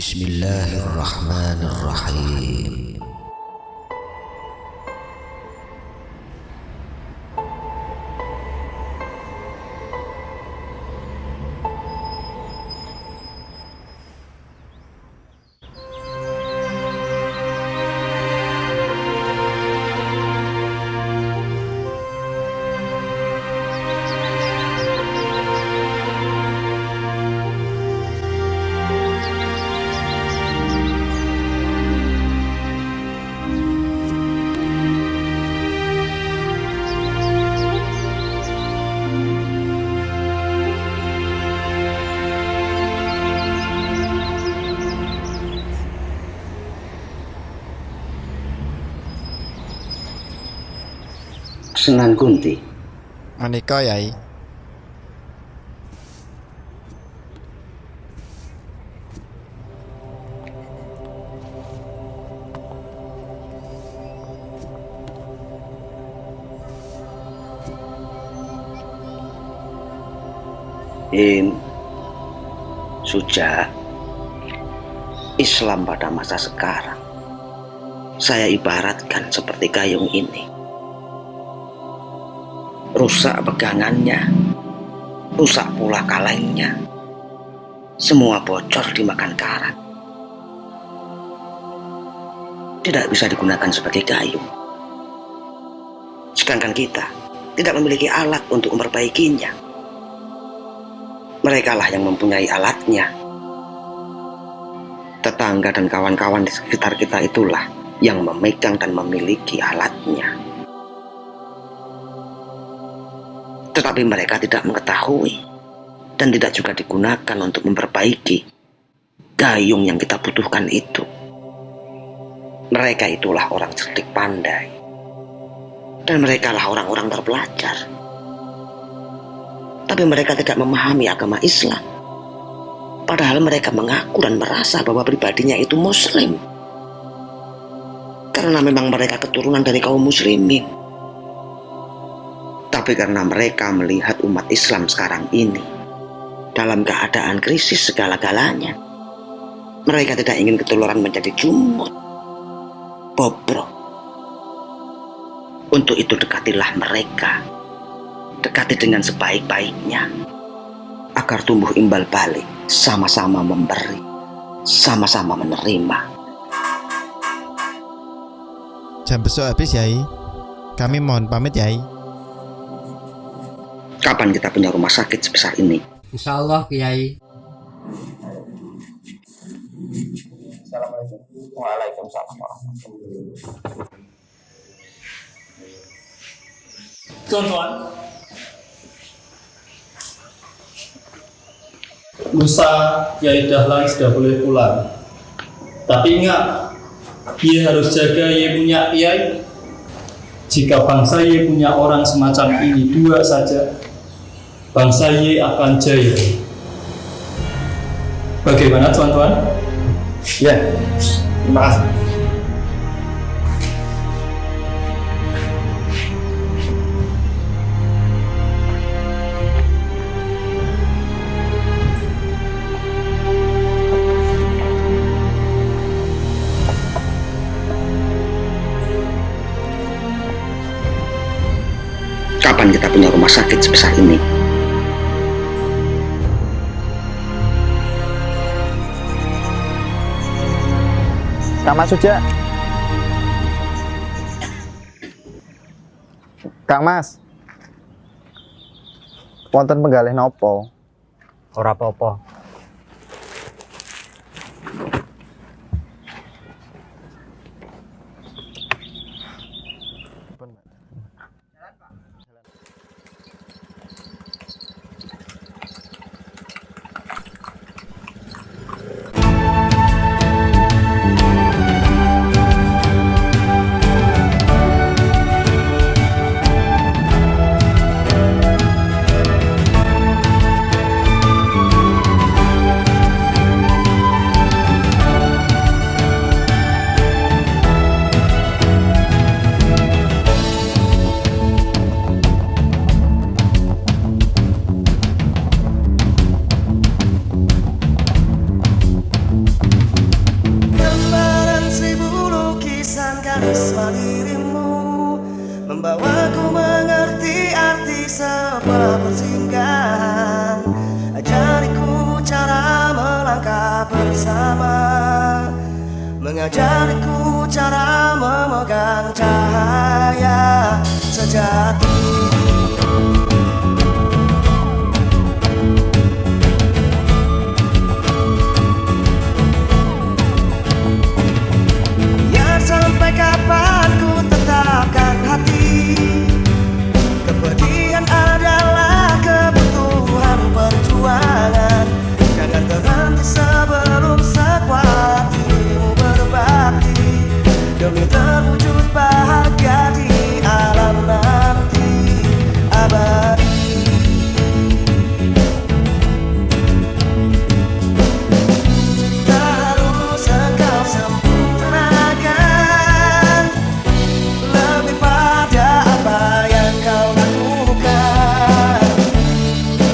Bismillahirrahmanirrahim. Sunan Kunti. Menika Yai. Suja, Islam pada masa sekarang saya ibaratkan seperti gayung ini. Rusak pegangannya, rusak pula kalengnya, semua bocor dimakan karat. Tidak bisa digunakan sebagai gayung. Sedangkan kita tidak memiliki alat untuk memperbaikinya. Merekalah yang mempunyai alatnya. Tetangga dan kawan-kawan di sekitar kita itulah yang memegang dan memiliki alatnya. Tetapi mereka tidak mengetahui dan tidak juga digunakan untuk memperbaiki gayung yang kita butuhkan itu. Mereka itulah orang cerdik pandai, dan merekalah orang-orang terpelajar. Tapi mereka tidak memahami agama Islam, padahal mereka mengaku dan merasa bahwa pribadinya itu Muslim, karena memang mereka keturunan dari kaum muslimin. Tapi karena mereka melihat umat Islam sekarang ini dalam keadaan krisis segala-galanya, mereka tidak ingin ketularan menjadi jumut, bobrok. Untuk itu dekatilah mereka, dekati dengan sebaik-baiknya, agar tumbuh imbal balik, sama-sama memberi, sama-sama menerima. Jam besok habis Yai. Kami mohon pamit Yai. Kapan kita punya rumah sakit sebesar ini? Insya Allah Kiai. Assalamualaikum. Waalaikumsalam warahmatullahi wabarakatuh. Tuan-tuan, lusa Yai Dahlan sudah boleh pulang. Tapi ingat, Ye harus jaga Ye punya Yai. Jika bangsa Ye punya orang semacam ini dua saja, bangsa Ye akan jaya. Bagaimana tuan-tuan? Ya, terima kasih. Kapan kita punya rumah sakit sebesar ini? Kang Mas Suja. Kang Mas. Wonten penggalih nopo? Ora apa-apa. persinggahan. Ajariku cara melangkah bersama, mengajariku cara memegang cahaya sejati. Biar sampai kapan ku tetapkan hati, kepedihan adalah kebutuhan perjuangan. Jangan berhenti sebelum sekuat dirimu berbakti, demi terwujud bahagia di alam nanti abadi. Tak harus engkau sempurnakan lebih pada apa yang kau lakukan.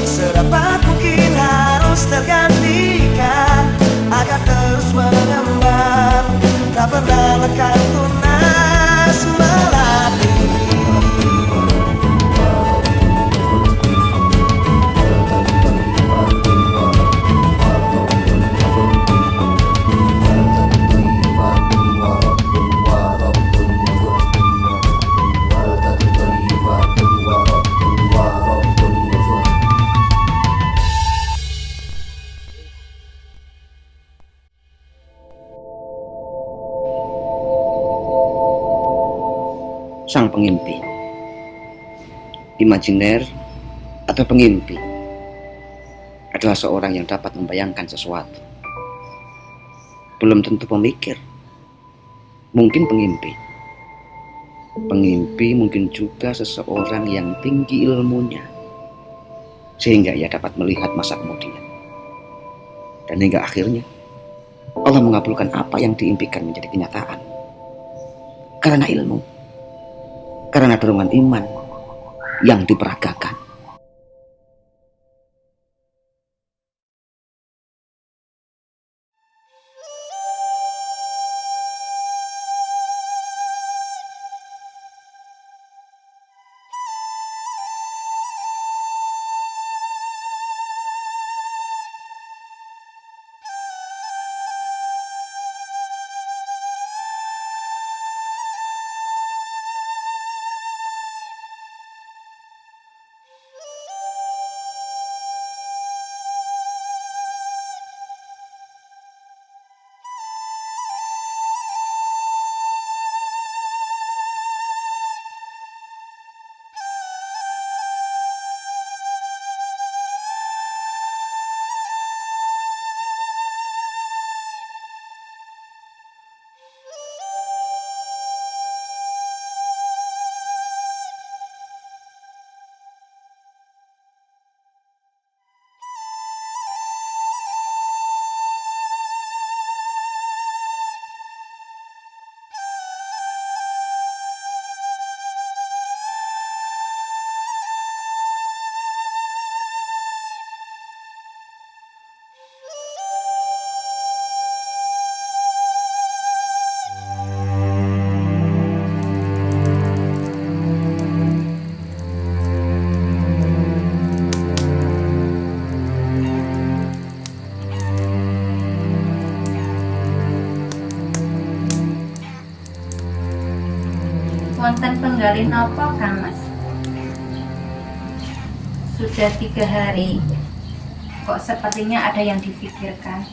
Sedapat mungkin harus tergantikan agar terus mengembang, tak pernah lekang tunas melatih. Sang pengimpi, imajiner atau pengimpi adalah seorang yang dapat membayangkan sesuatu. Belum tentu pemikir, mungkin pengimpi. Pengimpi mungkin juga seseorang yang tinggi ilmunya, sehingga ia dapat melihat masa kemudian. Dan hingga akhirnya Allah mengabulkan apa yang diimpikan menjadi kenyataan. Karena ilmu, karena dorongan iman yang diperagakan. Wonten penggalih napa Kang Mas? Sudah 3 hari, kok sepertinya ada yang difikirkan.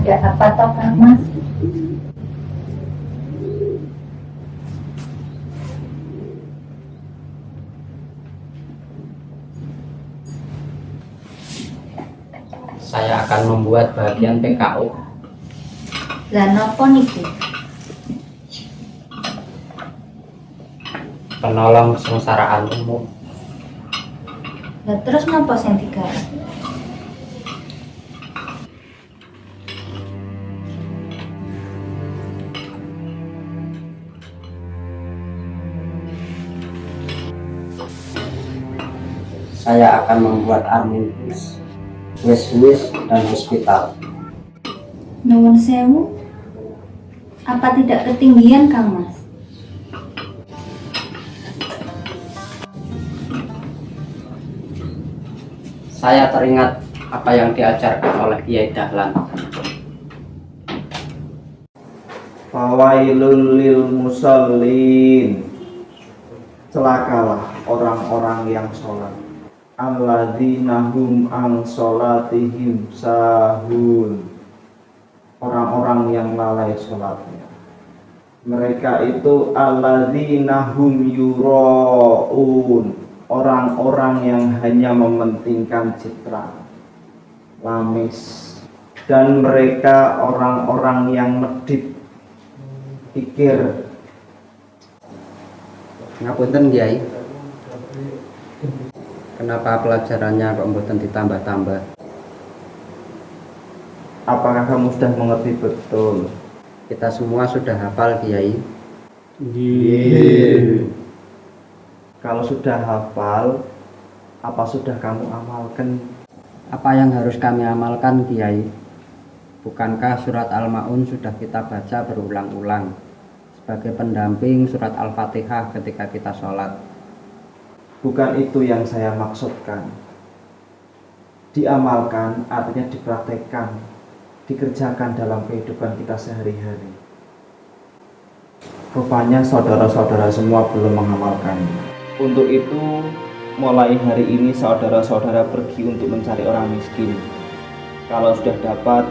Ada apa toh Kang Mas? Saya akan membuat bagian PKU. Lah napa niku? penolong kesengsaraan umum. Lah terus napa sing digarap? Saya akan membuat arminus, wis-wis dan hospital. Nuwun sewu. Apa tidak ketinggian, Kang Mas? Saya teringat apa yang diajarkan oleh Kiai Dahlan. Fawailul lil musallin, celakalah orang-orang yang sholat. Alladzina hum an sholatihim sahun, orang-orang yang lalai sholatnya. Mereka itu alladzina hum yuraun, orang-orang yang hanya mementingkan citra, lamis. Dan mereka orang-orang yang medit, pikir. Ngapunten Kiai, kenapa pelajarannya kok mboten ditambah-tambah? Apakah kamu sudah mengerti betul? Kita semua sudah hafal Kiai. Kalau sudah hafal, apa sudah kamu amalkan? Apa yang harus kami amalkan Kiai? Bukankah surat Al-Ma'un sudah kita baca berulang-ulang sebagai pendamping surat Al-Fatihah ketika kita sholat? Bukan itu yang saya maksudkan. Diamalkan artinya dipraktekkan, dikerjakan dalam kehidupan kita sehari-hari. Rupanya saudara-saudara semua belum mengamalkannya. Untuk itu, mulai hari ini saudara-saudara pergi untuk mencari orang miskin. Kalau sudah dapat,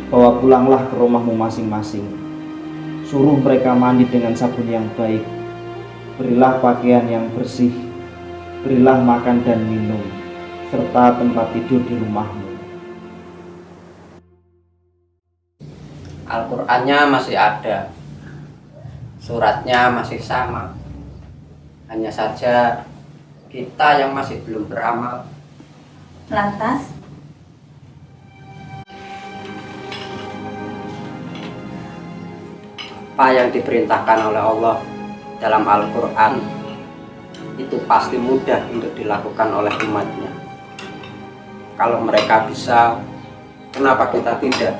bawa pulanglah ke rumahmu masing-masing. Suruh mereka mandi dengan sabun yang baik. Berilah pakaian yang bersih. Berilah makan dan minum, serta tempat tidur di rumahmu. Al-Qur'annya masih ada, suratnya masih sama. Hanya saja kita yang masih belum beramal. Lantas, apa yang diperintahkan oleh Allah dalam Al-Qur'an itu pasti mudah untuk dilakukan oleh umatnya. Kalau mereka bisa, kenapa kita tidak?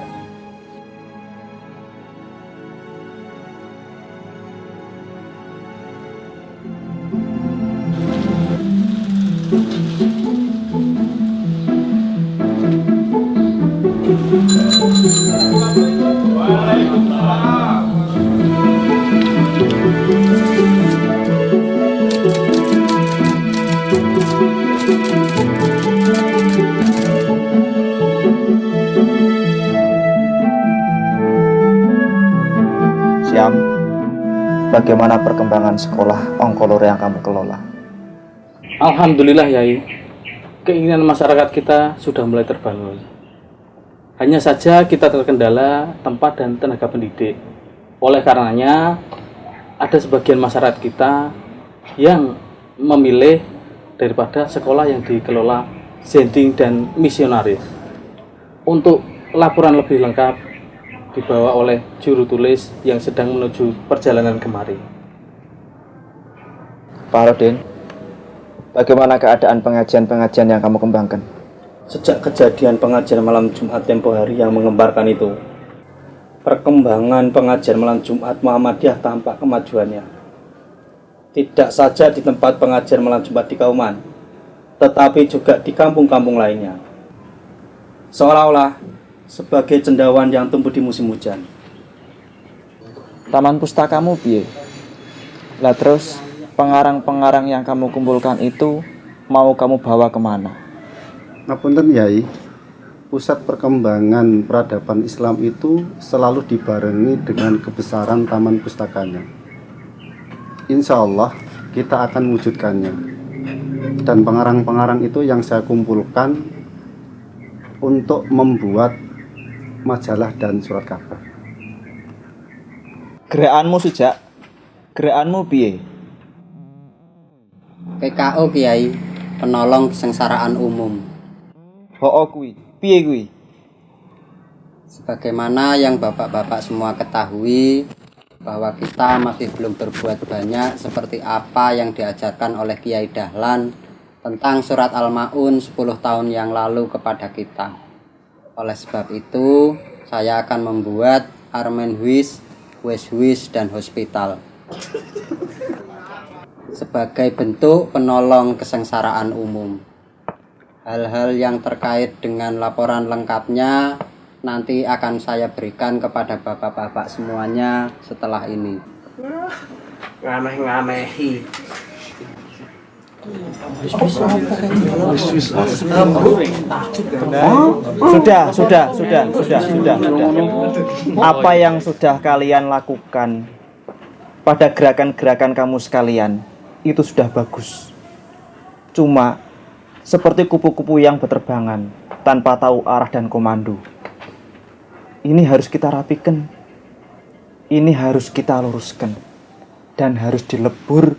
Syam, bagaimana perkembangan sekolah Ongkolor yang kamu kelola? Alhamdulillah Yai, keinginan masyarakat kita sudah mulai terbangun. Hanya saja kita terkendala tempat dan tenaga pendidik. Oleh karenanya, ada sebagian masyarakat kita yang memilih daripada sekolah yang dikelola zending dan misionaris. Untuk laporan lebih lengkap dibawa oleh juru tulis yang sedang menuju perjalanan kemari. Pak Rodin, bagaimana keadaan pengajian-pengajian yang kamu kembangkan? Sejak kejadian pengajian malam Jumat tempo hari yang mengembarkan itu, perkembangan pengajian malam Jumat Muhammadiyah tampak kemajuannya. Tidak saja di tempat pengajian malam Jumat di Kauman, tetapi juga di kampung-kampung lainnya. Seolah-olah sebagai cendawan yang tumbuh di musim hujan. Taman pustakamu piye? Lah terus, pengarang-pengarang yang kamu kumpulkan itu mau kamu bawa kemana? Ngapunten Yai, pusat perkembangan peradaban Islam itu selalu dibarengi dengan kebesaran taman pustakanya. Insya Allah kita akan mewujudkannya. Dan pengarang-pengarang itu yang saya kumpulkan untuk membuat majalah dan surat kabar. Gerakanmu sejak? Gerakanmu piye? PKU Kiai, penolong kesengsaraan umum. Kuwi, piye kuwi? Sebagaimana yang bapak-bapak semua ketahui, bahwa kita masih belum berbuat banyak seperti apa yang diajarkan oleh Kiai Dahlan tentang surat Al-Ma'un 10 tahun yang lalu kepada kita. Oleh sebab itu, saya akan membuat Armenhuis, Weshuis, dan Hospital sebagai bentuk penolong kesengsaraan umum. Hal-hal yang terkait dengan laporan lengkapnya nanti akan saya berikan kepada bapak-bapak semuanya setelah ini. Ngameh-ngamehi. Sudah. Apa yang sudah kalian lakukan pada gerakan-gerakan kamu sekalian itu sudah bagus. Cuma seperti kupu-kupu yang berterbangan tanpa tahu arah dan komando. Ini harus kita rapikan. Ini harus kita luruskan dan harus dilebur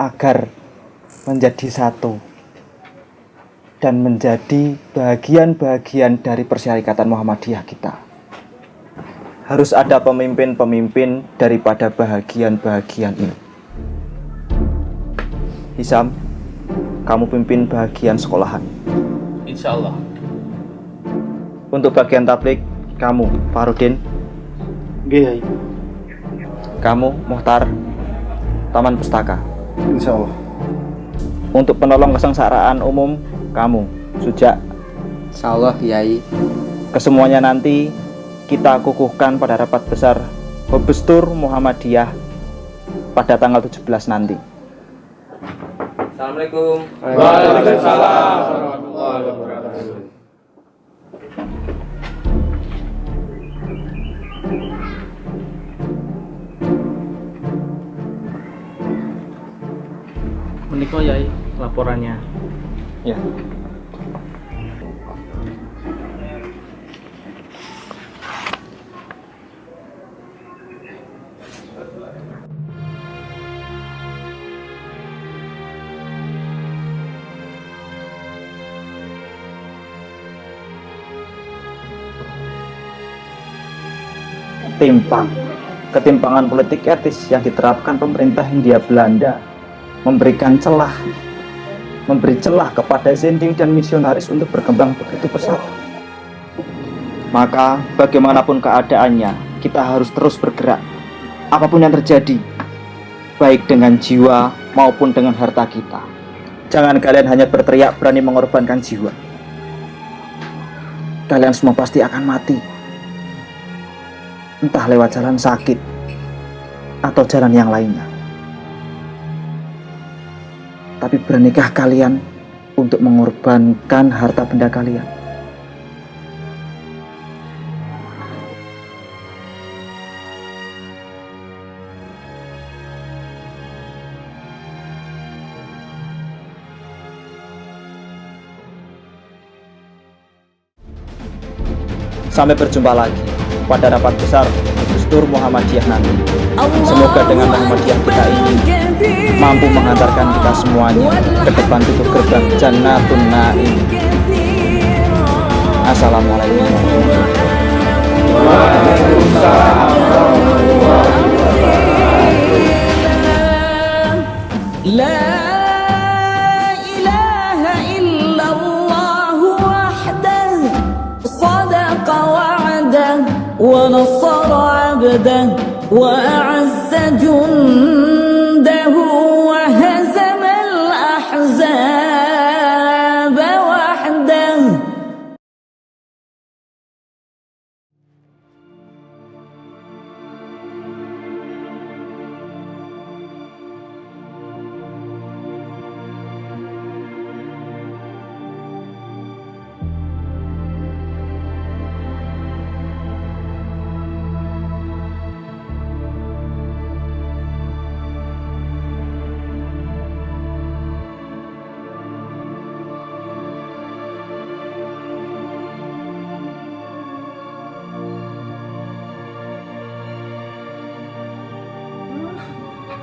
agar menjadi satu dan menjadi bagian-bagian dari Persyarikatan Muhammadiyah kita. Harus ada pemimpin-pemimpin daripada bahagian-bahagian ini. Hisam, kamu pimpin bagian sekolahan. Insya Allah. Untuk bagian tablik, kamu Farudin. Nggih. Kamu Muhtar, Taman Pustaka. Insya Allah. Untuk penolong kesengsaraan umum, kamu Suja. Insya Allah Kiai. Kesemuanya nanti kita kukuhkan pada rapat besar Hobestur Muhammadiyah pada tanggal 17 nanti. Assalamualaikum. Waalaikumsalam warahmatullahi wabarakatuh. Menika Yai laporannya. Ya. Ketimpangan politik etis yang diterapkan pemerintah Hindia Belanda memberi celah kepada Zending dan misionaris untuk berkembang begitu pesat. Maka bagaimanapun keadaannya, kita harus terus bergerak. Apapun yang terjadi, baik dengan jiwa maupun dengan harta kita. Jangan kalian hanya berteriak berani mengorbankan jiwa. Kalian semua pasti akan mati. Entah lewat jalan sakit atau jalan yang lainnya. Tapi bernikah kalian untuk mengorbankan harta benda kalian. Sampai berjumpa lagi pada rapat besar Hobestur Muhammadiyah nanti. Semoga dengan Muhammadiyah kita ini mampu menghantarkan kita semuanya ke depan pintu gerbang Jannatun Naim. Assalamualaikum ونصر عبده وأعز جنده وهزم الأحزاب وحده.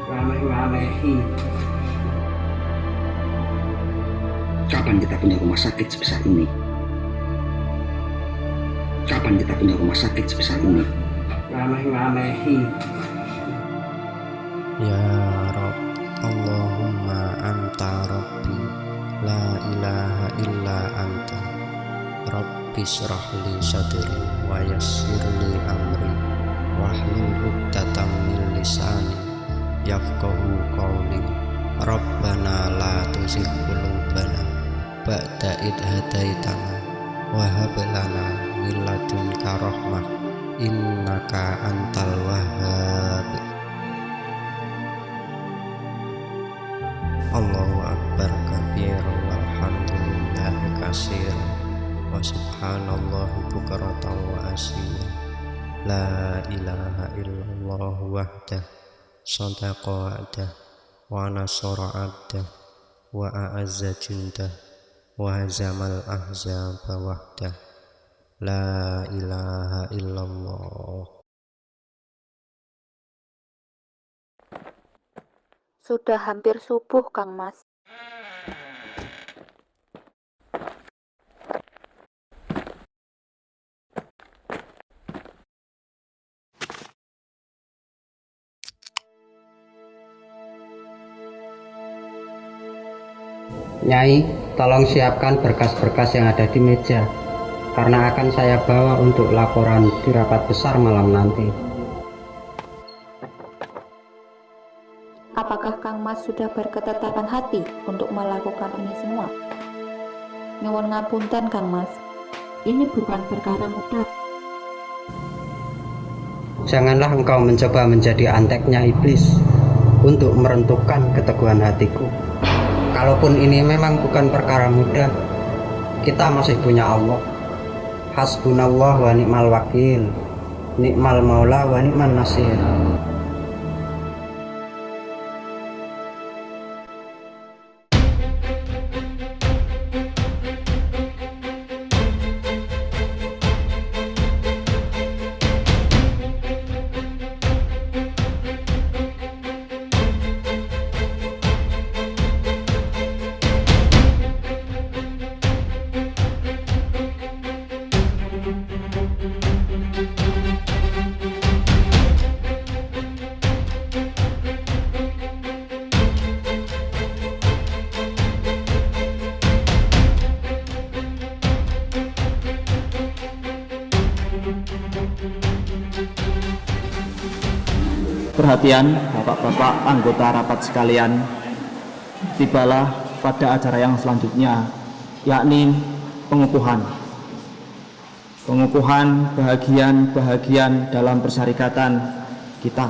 Ngameh-ngamehi. Kapan kita punya rumah sakit sebesar ini? Kapan kita punya rumah sakit sebesar ini? Nganeh-nganehi. Ya Rabb, Allahumma anta Rabbi, la ilaha illa anta. Rabbi shrah li sadri wa yassir li amri wahlul 'uqdatam min lisani yafqahu qawli. Rabbana la tuzigh qulubana ba'da idh hadaitana wa hab lana min ladunka rahmah innaka antal wahhab. Allahu akbar kabiran walhamdulillahi katsiran wa subhanallahi bukratan wa asila. La ilaha illallah wahdah sadaqa wa'dah wa nasara 'abdah wa a'azza jundah wa hazamal ahzaba wahdah. La ilaha illallah. Sudah hampir subuh, Kang Mas. Nyai, tolong siapkan berkas-berkas yang ada di meja, karena akan saya bawa untuk laporan di rapat besar malam nanti. Apakah Kang Mas sudah berketetapan hati untuk melakukan ini semua? Nyuwun ngapunten, Kang Mas. Ini bukan perkara mudah. Janganlah engkau mencoba menjadi anteknya iblis untuk merentukan keteguhan hatiku. Kalaupun ini memang bukan perkara mudah, kita masih punya Allah. Hasbunallah wa ni'mal wakil, ni'mal maula wa ni'man nasir. Perhatian Bapak-bapak anggota rapat sekalian, tibalah pada acara yang selanjutnya, yakni pengukuhan bahagian-bahagian dalam persyarikatan kita,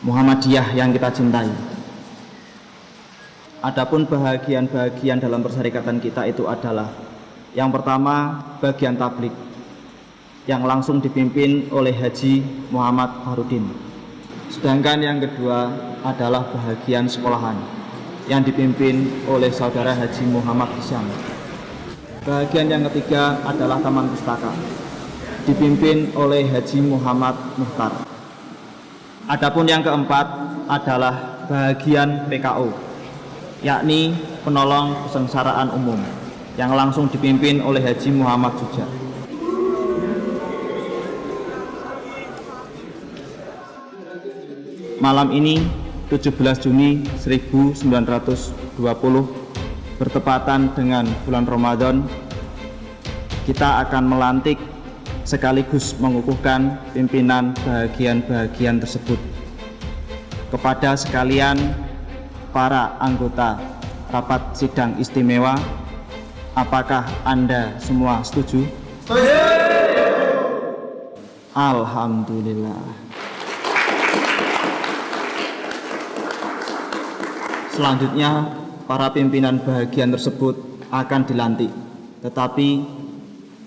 Muhammadiyah yang kita cintai. Adapun bahagian-bahagian dalam persyarikatan kita itu adalah, yang pertama, bagian tablik yang langsung dipimpin oleh Haji Muhammad Farudin. Sedangkan yang kedua adalah bahagian sekolahan yang dipimpin oleh saudara Haji Muhammad Hisham. Bahagian yang ketiga adalah taman pustaka, dipimpin oleh Haji Muhammad Muhtar. Adapun yang keempat adalah bahagian PKO, yakni penolong kesengsaraan umum, yang langsung dipimpin oleh Haji Muhammad Suja. Malam ini 17 Juni 1920 bertepatan dengan bulan Ramadan, kita akan melantik sekaligus mengukuhkan pimpinan bahagian-bahagian tersebut. Kepada sekalian para anggota rapat sidang istimewa, apakah Anda semua setuju? Setuju! Alhamdulillah. Selanjutnya, para pimpinan bahagian tersebut akan dilantik, tetapi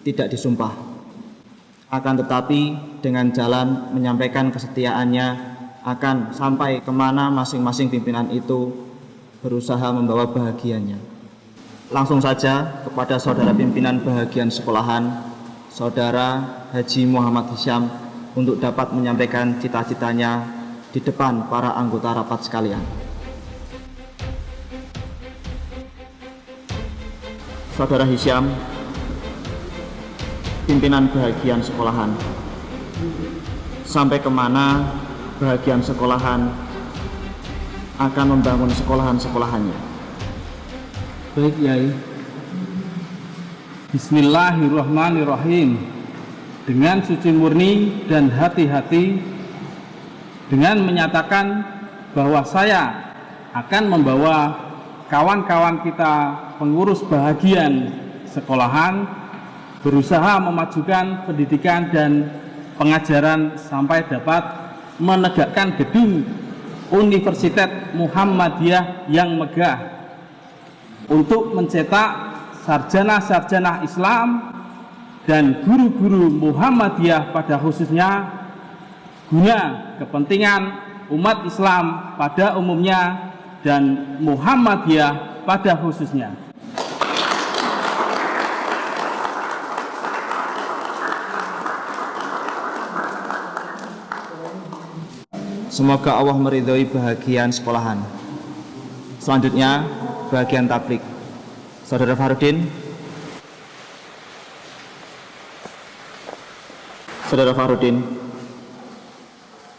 tidak disumpah. Akan tetapi dengan jalan menyampaikan kesetiaannya akan sampai kemana masing-masing pimpinan itu berusaha membawa bahagianya. Langsung saja kepada saudara pimpinan bahagian sekolahan, saudara Haji Muhammad Hisham, untuk dapat menyampaikan cita-citanya di depan para anggota rapat sekalian. Saudara Hisyam, pimpinan bahagian sekolahan. Sampai kemana bahagian sekolahan akan membangun sekolahan-sekolahannya? Baik, Yai. Bismillahirrahmanirrahim. Dengan suci murni dan hati-hati, dengan menyatakan bahwa saya akan membawa kawan-kawan kita pengurus bahagian sekolahan berusaha memajukan pendidikan dan pengajaran sampai dapat menegakkan gedung Universitas Muhammadiyah yang megah untuk mencetak sarjana-sarjana Islam dan guru-guru Muhammadiyah pada khususnya, guna kepentingan umat Islam pada umumnya dan Muhammadiyah pada khususnya. Semoga Allah meridhoi bahagian sekolahan. Selanjutnya, bahagian tablik. Saudara Farudin. Saudara Farudin,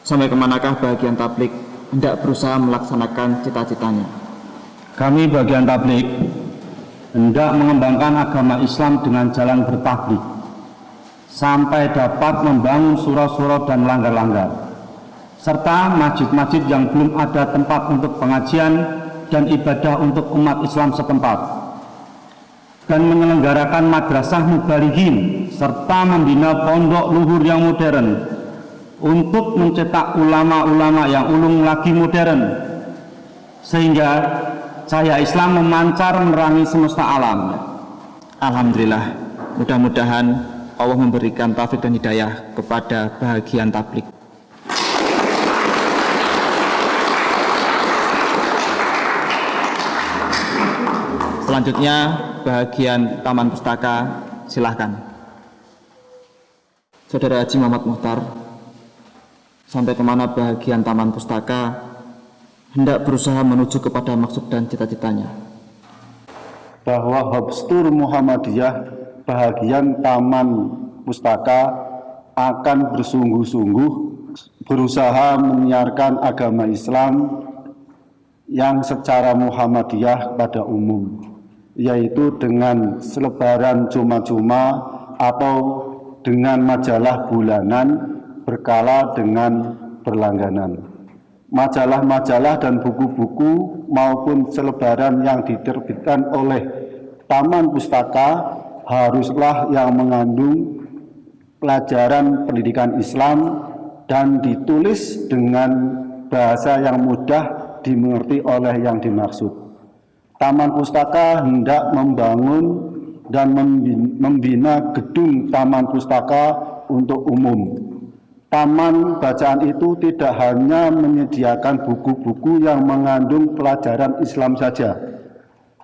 sampai kemanakah bahagian tablik hendak berusaha melaksanakan cita-citanya? Kami bagian tablik hendak mengembangkan agama Islam dengan jalan bertablik sampai dapat membangun surau-surau dan langgar-langgar, serta masjid-masjid yang belum ada tempat untuk pengajian dan ibadah untuk umat Islam setempat, dan menyelenggarakan madrasah mubalighin serta membina pondok luhur yang modern untuk mencetak ulama-ulama yang ulung lagi modern, sehingga cahaya Islam memancar menerangi semesta alam. Alhamdulillah, mudah-mudahan Allah memberikan taufik dan hidayah kepada bahagian tablik. Selanjutnya, bahagian taman pustaka, silahkan. Saudara Haji Muhammad Muhtar, sampai kemana bahagian taman pustaka hendak berusaha menuju kepada maksud dan cita-citanya? Bahwa Hobstur Muhammadiyah bahagian taman pustaka akan bersungguh-sungguh berusaha menyiarkan agama Islam yang secara Muhammadiyah pada umum, yaitu dengan selebaran cuma-cuma atau dengan majalah bulanan berkala dengan berlangganan. Majalah-majalah dan buku-buku maupun selebaran yang diterbitkan oleh Taman Pustaka haruslah yang mengandung pelajaran pendidikan Islam dan ditulis dengan bahasa yang mudah dimengerti oleh yang dimaksud. Taman Pustaka hendak membangun dan membina gedung Taman Pustaka untuk umum. Taman bacaan itu tidak hanya menyediakan buku-buku yang mengandung pelajaran Islam saja,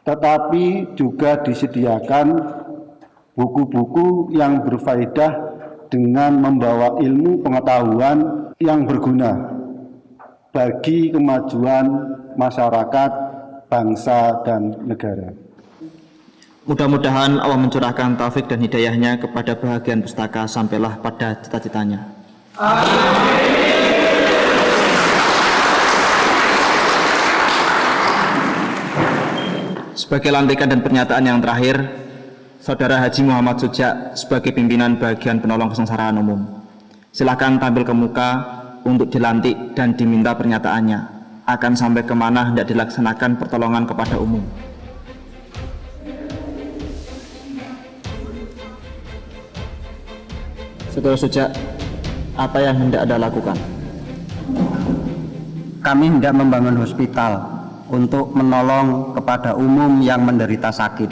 tetapi juga disediakan buku-buku yang berfaedah dengan membawa ilmu pengetahuan yang berguna bagi kemajuan masyarakat, bangsa, dan negara. Mudah-mudahan Allah mencurahkan taufik dan hidayahnya kepada bahagian pustaka sampailah pada cita-citanya. Sebagai lantikan dan pernyataan yang terakhir, Saudara Haji Muhammad Sujak sebagai pimpinan bagian penolong kesengsaraan umum, silakan tampil ke muka untuk dilantik dan diminta pernyataannya akan sampai kemana hendak dilaksanakan pertolongan kepada umum. Saudara Sujak, apa yang hendak Anda lakukan? Kami hendak membangun hospital untuk menolong kepada umum yang menderita sakit.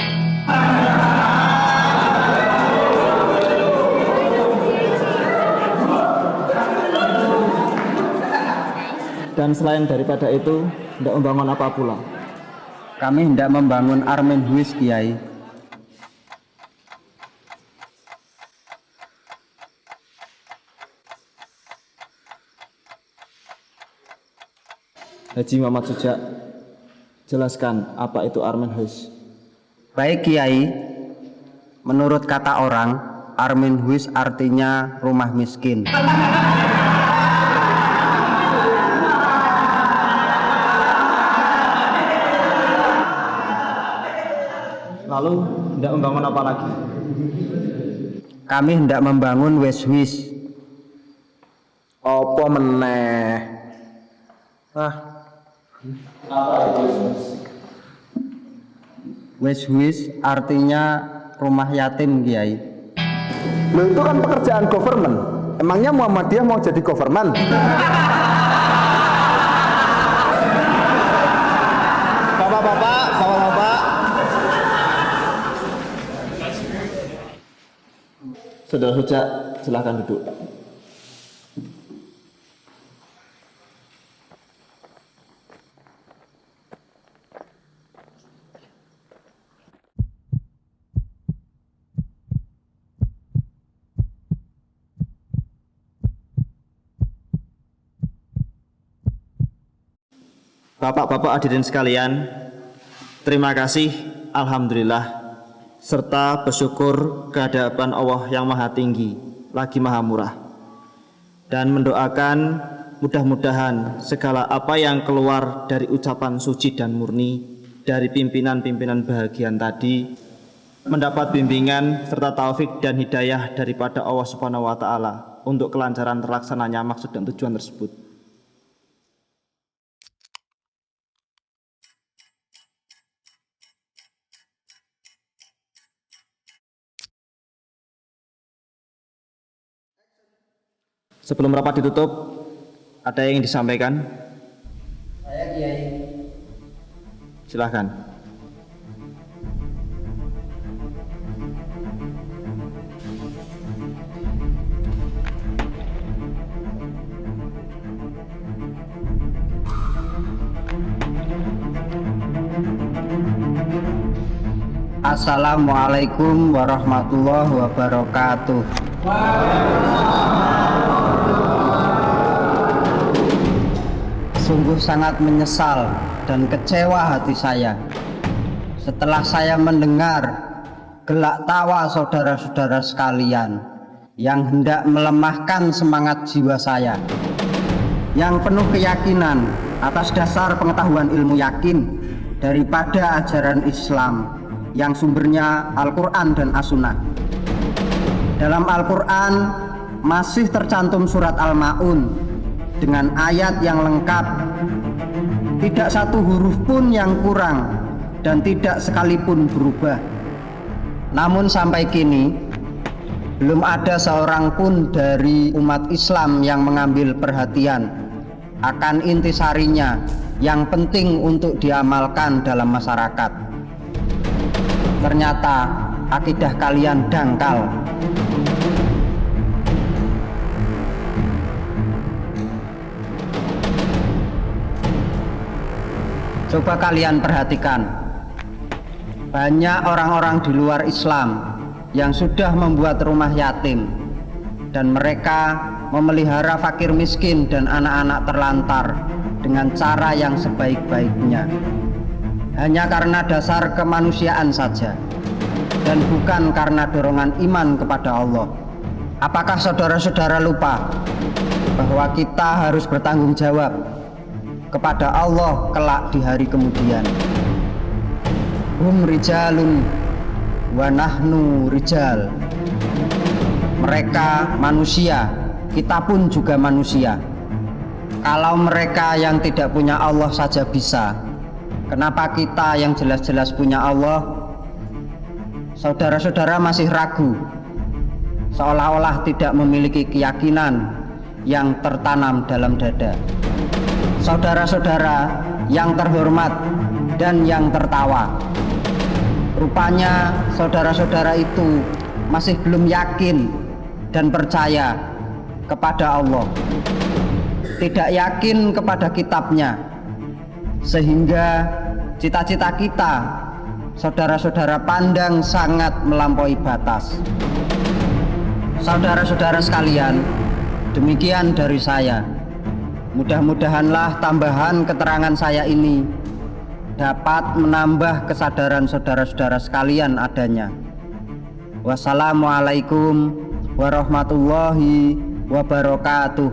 Dan selain daripada itu, hendak membangun apa pula? Kami hendak membangun Armen Huis, Kiai. Haji Muhammad Sujak, jelaskan apa itu Armen Huis. Baik, Kiai. Menurut kata orang, Armenhuis artinya rumah miskin. Lalu hendak membangun apa lagi? Kami hendak membangun Weshuis. Apa meneh? Weshuis artinya rumah yatim, Kiai. Loh, itu kan pekerjaan government. Emangnya Muhammadiyah mau jadi government? Bapak-bapak. Saudara Huja, silahkan duduk. Bapak-bapak hadirin sekalian, terima kasih, alhamdulillah, serta bersyukur kehadapan Allah yang Maha Tinggi, lagi Maha Murah, dan mendoakan mudah-mudahan segala apa yang keluar dari ucapan suci dan murni dari pimpinan-pimpinan bahagian tadi mendapat bimbingan serta taufik dan hidayah daripada Allah Subhanahu wa Ta'ala untuk kelancaran terlaksananya maksud dan tujuan tersebut. Sebelum rapat ditutup, ada yang ingin disampaikan? Saya Kiai. Silahkan. Assalamualaikum warahmatullahi wabarakatuh. Sungguh sangat menyesal dan kecewa hati saya setelah saya mendengar gelak tawa saudara-saudara sekalian yang hendak melemahkan semangat jiwa saya yang penuh keyakinan atas dasar pengetahuan ilmu yakin daripada ajaran Islam yang sumbernya Al-Quran dan As-Sunnah. Dalam Al-Quran masih tercantum surat Al-Ma'un dengan ayat yang lengkap, tidak satu huruf pun yang kurang dan tidak sekalipun berubah. Namun sampai kini belum ada seorang pun dari umat Islam yang mengambil perhatian akan intisarinya yang penting untuk diamalkan dalam masyarakat. Ternyata akidah kalian dangkal. Coba kalian perhatikan, banyak orang-orang di luar Islam yang sudah membuat rumah yatim dan mereka memelihara fakir miskin dan anak-anak terlantar dengan cara yang sebaik-baiknya hanya karena dasar kemanusiaan saja dan bukan karena dorongan iman kepada Allah. Apakah saudara-saudara lupa bahwa kita harus bertanggung jawab kepada Allah kelak di hari kemudian? Hum rijalun wa nahnu rijal. Mereka manusia, kita pun juga manusia. Kalau mereka yang tidak punya Allah saja bisa, kenapa kita yang jelas-jelas punya Allah? Saudara-saudara masih ragu, seolah-olah tidak memiliki keyakinan yang tertanam dalam dada. Saudara-saudara yang terhormat dan yang tertawa, rupanya saudara-saudara itu masih belum yakin dan percaya kepada Allah, tidak yakin kepada kitabnya, sehingga cita-cita kita saudara-saudara pandang sangat melampaui batas. Saudara-saudara sekalian, demikian dari saya. Mudah-mudahanlah tambahan keterangan saya ini dapat menambah kesadaran saudara-saudara sekalian adanya Wassalamualaikum warahmatullahi wabarakatuh.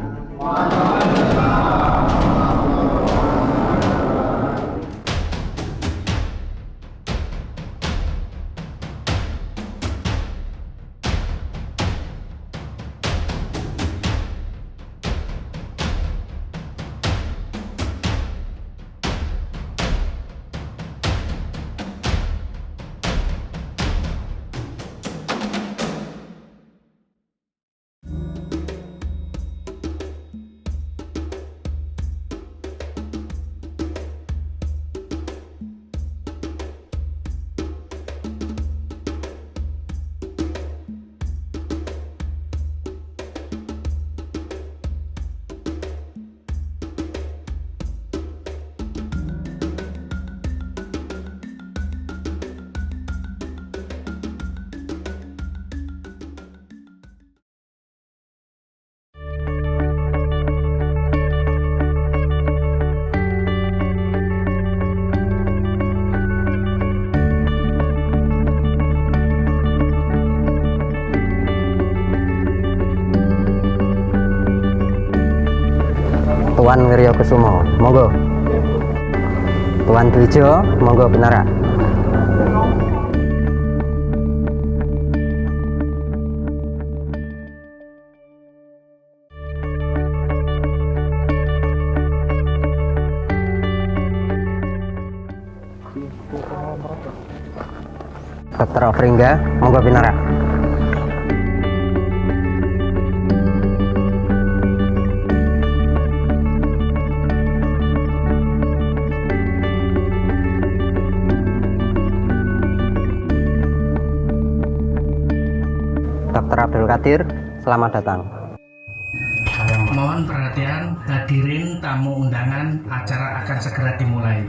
Tuan Wiryo Kusumo, monggo. Tuan Dwijo, monggo Pinara. Dr. Ofringga, monggo Pinara. Dr. Abdul Qadir, selamat datang. Mohon perhatian hadirin tamu undangan, acara akan segera dimulai.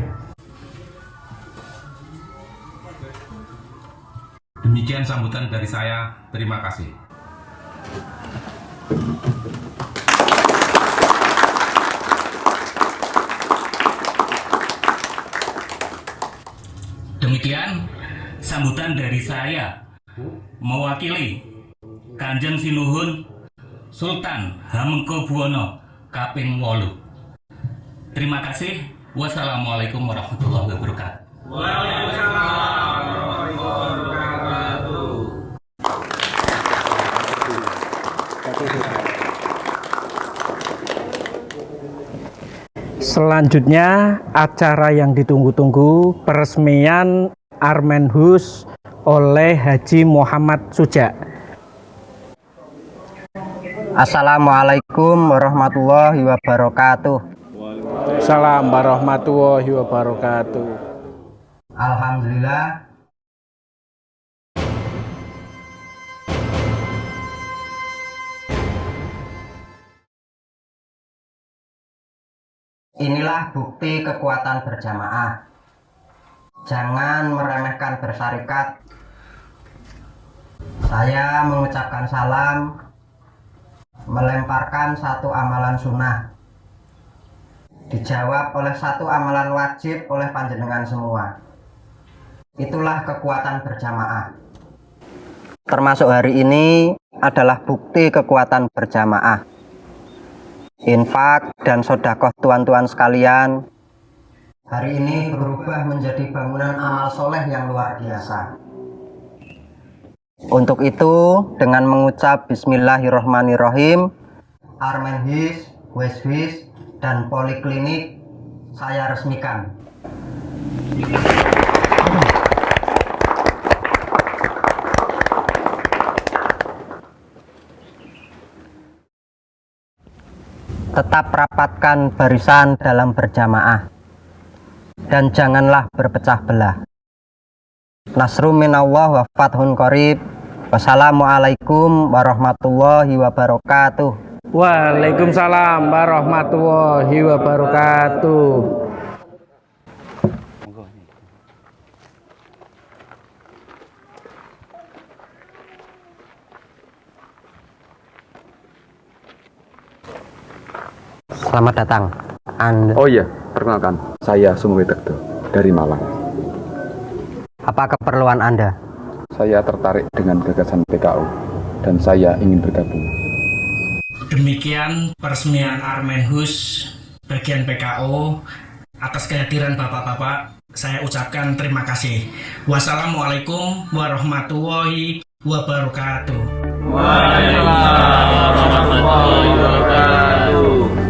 Demikian sambutan dari saya, terima kasih. Demikian sambutan dari saya mewakili Kanjeng Sinuhun Sultan Hamengkubuwono kaping 8. Terima kasih. Wassalamualaikum warahmatullahi wabarakatuh. Waalaikumsalam warahmatullahi wabarakatuh. Selanjutnya acara yang ditunggu-tunggu, peresmian Armenhus oleh Haji Muhammad Suja. Assalamualaikum warahmatullahi wabarakatuh. Salam warahmatullahi wabarakatuh. Alhamdulillah. Inilah bukti kekuatan berjamaah. Jangan meremehkan bersyarikat. Saya mengucapkan salam, melemparkan satu amalan sunnah, dijawab oleh satu amalan wajib oleh panjenengan semua. Itulah kekuatan berjamaah. Termasuk hari ini adalah bukti kekuatan berjamaah. Infak dan sedekah tuan-tuan sekalian hari ini berubah menjadi bangunan amal soleh yang luar biasa. Untuk itu, dengan mengucap Bismillahirrahmanirrahim, Armenhus, Weshus, dan Poliklinik saya resmikan. Tetap rapatkan barisan dalam berjamaah dan janganlah berpecah belah. Nasrum minallah wa fathun qarib. Wassalamualaikum warahmatullahi wabarakatuh. Waalaikumsalam warahmatullahi wabarakatuh. Selamat datang. Oh iya, perkenalkan, saya Sumuwidakdo dari Malang. Apa keperluan Anda? Saya tertarik dengan gagasan PKO dan saya ingin bergabung. Demikian peresmian Armenhus bagian PKO. Atas kehadiran Bapak-Bapak, saya ucapkan terima kasih. Wassalamualaikum warahmatullahi wabarakatuh. Waalaikumsalam warahmatullahi wabarakatuh.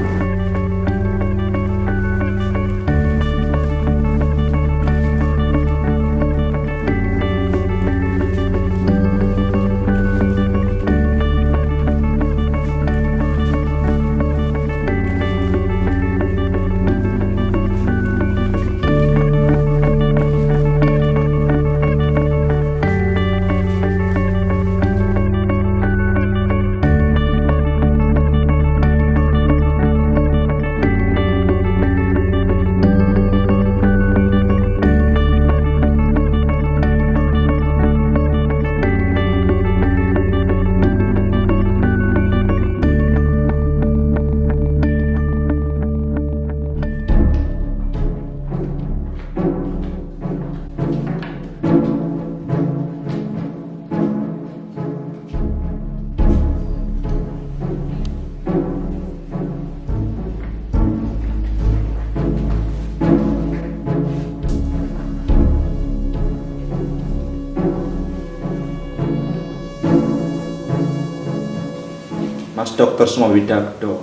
Mas Dr. Smowidagdo,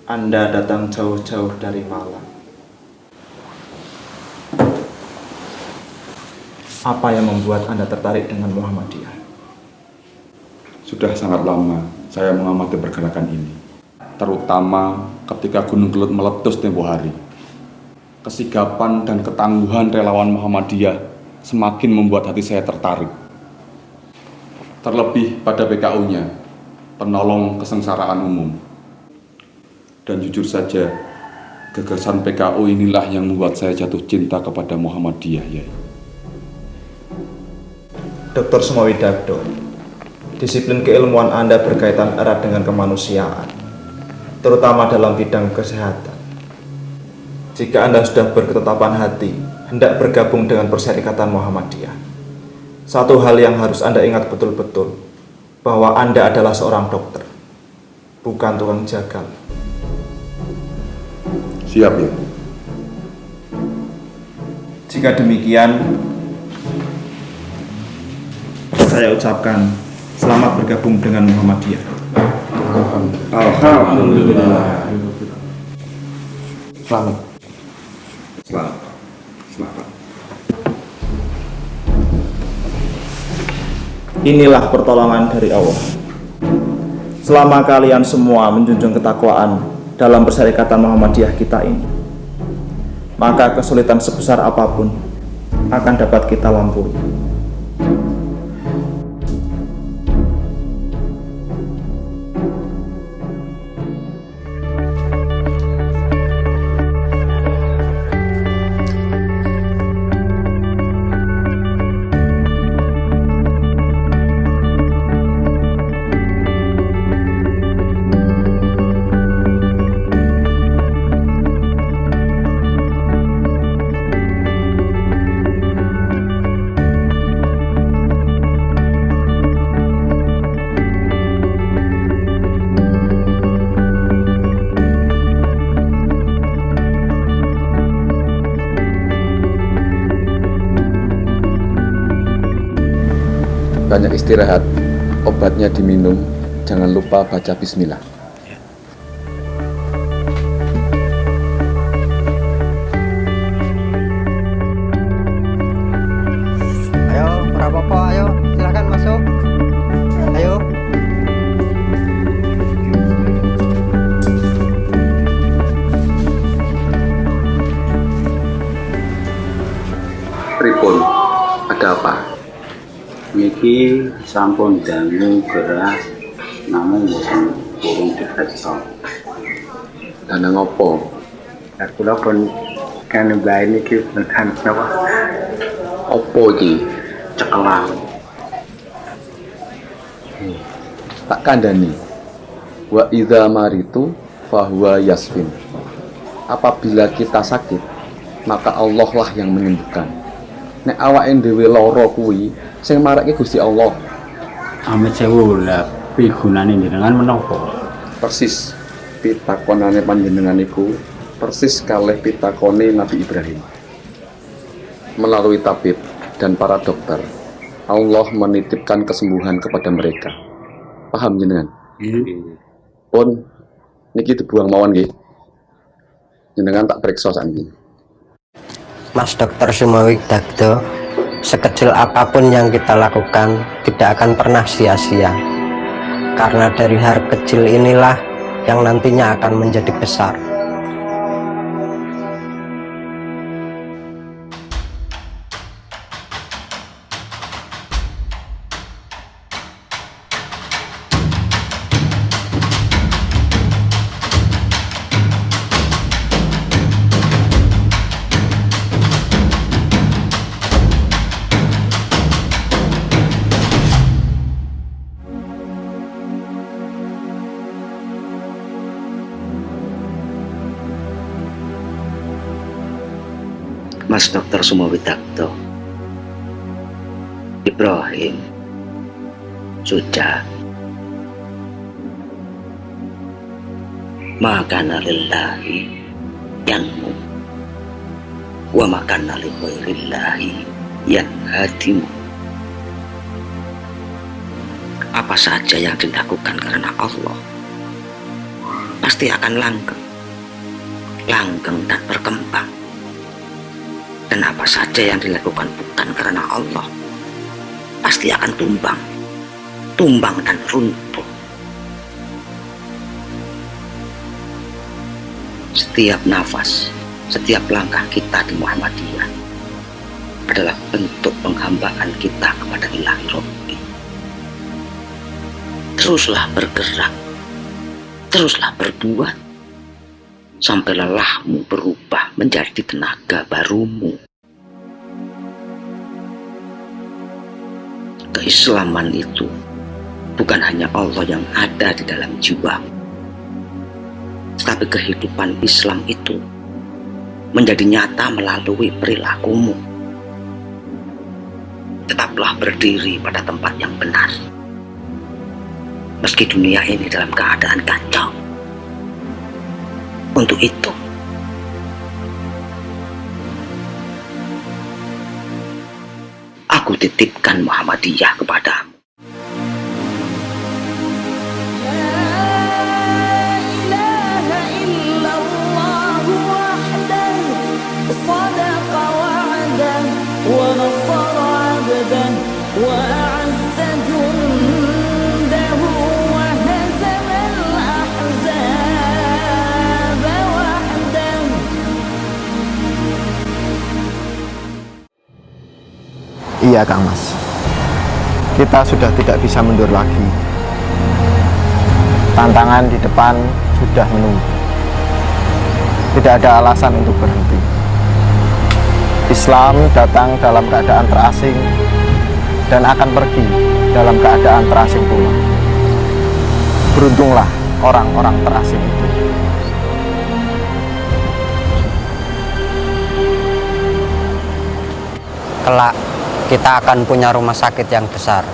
Anda datang jauh-jauh dari Malang. Apa yang membuat Anda tertarik dengan Muhammadiyah? Sudah sangat lama saya mengamati pergerakan ini, terutama ketika Gunung Kelut meletus tempo hari. Kesigapan dan ketangguhan relawan Muhammadiyah semakin membuat hati saya tertarik. Terlebih pada PKU-nya, penolong kesengsaraan umum. Dan jujur saja, gagasan PKU inilah yang membuat saya jatuh cinta kepada Muhammadiyah, Yai. Dr. Smowidagdo, disiplin keilmuan Anda berkaitan erat dengan kemanusiaan, terutama dalam bidang kesehatan. Jika Anda sudah berketetapan hati, hendak bergabung dengan Perserikatan Muhammadiyah, satu hal yang harus Anda ingat betul-betul, bahwa Anda adalah seorang dokter, bukan tukang jagal. Siap, ya. Jika demikian, saya ucapkan selamat bergabung dengan Muhammadiyah. Alhamdulillah. Selamat. Selamat. Inilah pertolongan dari Allah. Selama kalian semua menjunjung ketakwaan dalam Perserikatan Muhammadiyah kita ini, maka kesulitan sebesar apapun akan dapat kita lampaui. Banyak istirahat, obatnya diminum, jangan lupa baca bismillah. Ayo, apa-apa, ayo, silakan masuk. Ayo. Pripun, ada apa? Niki sampun dangu beras namun boten burung diperiksa. Danang opo? Kula pun kan bae niki tekan napa? Opo iki? Cekelang. Tak kandhani. Wa idza maritu fahuwa yasfin. Apabila kita sakit, maka Allah lah yang menyembuhkan. nek awake dhewe lara kuwi sing marake Gusti Allah. Amit sewu lah pigunane jenengan menapa? Persis pitakonane panjenengan iku persis kalih pitakone Nabi Ibrahim. Melalui tabib dan para dokter, Allah menitipkan kesembuhan kepada mereka. Paham jenengan? Pun niki dibuang mawon nggih. Jenengan tak periksa sakniki. Mas Dokter Sumawi Dagdo, sekecil apapun yang kita lakukan tidak akan pernah sia-sia. Karena dari hal kecil inilah yang nantinya akan menjadi besar. Mas Dokter Sumawi Dagdo, Ibrahim sudah makana lillahi yanmu wa makana li ghairillahi yanhadimu. Apa saja yang dilakukan karena Allah pasti akan langgeng dan berkembang. Dan apa saja yang dilakukan bukan karena Allah pasti akan tumbang dan runtuh. Setiap nafas, setiap langkah kita di Muhammadiyah adalah bentuk penghambaan kita kepada Ilahi Rabbi. Teruslah bergerak, teruslah berbuat, sampai lelahmu berubah menjadi tenaga barumu. Keislaman itu bukan hanya Allah yang ada di dalam jiwa, tetapi kehidupan Islam itu menjadi nyata melalui perilakumu. Tetaplah berdiri pada tempat yang benar, meski dunia ini dalam keadaan kacau. Untuk itu, aku titipkan Muhammadiyah kepadamu. Iya Kang Mas, kita sudah tidak bisa mundur lagi. Tantangan di depan sudah menunggu. Tidak ada alasan untuk berhenti. Islam datang dalam keadaan terasing dan akan pergi dalam keadaan terasing pula. Beruntunglah orang-orang terasing itu. Kelak kita akan punya rumah sakit yang besar.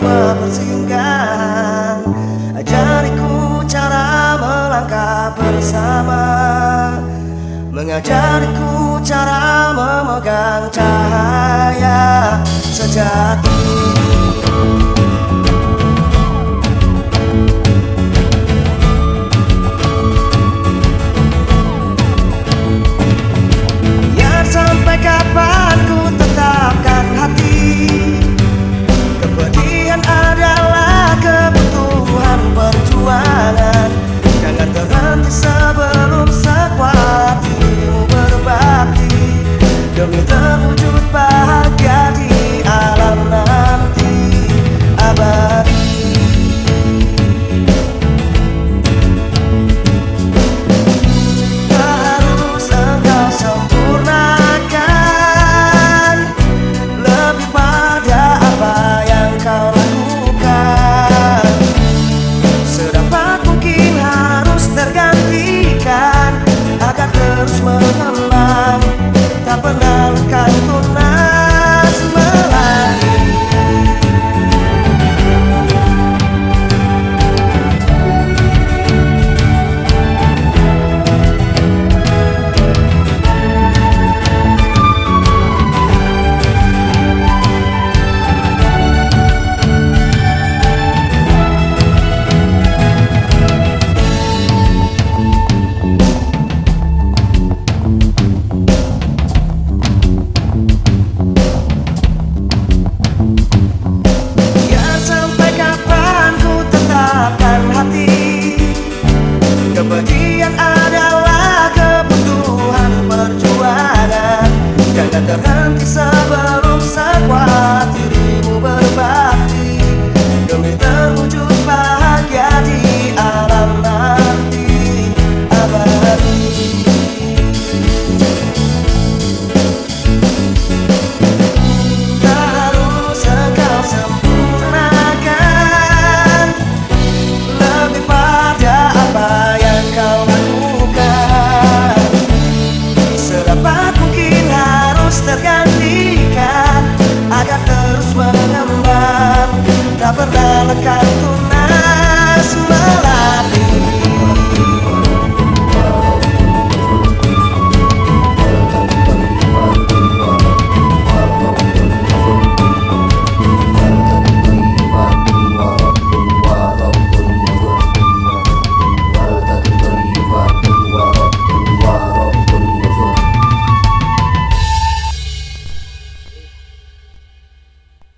sebuah persinggahan. Ajariku cara melangkah bersama, mengajariku cara memegang cahaya sejati.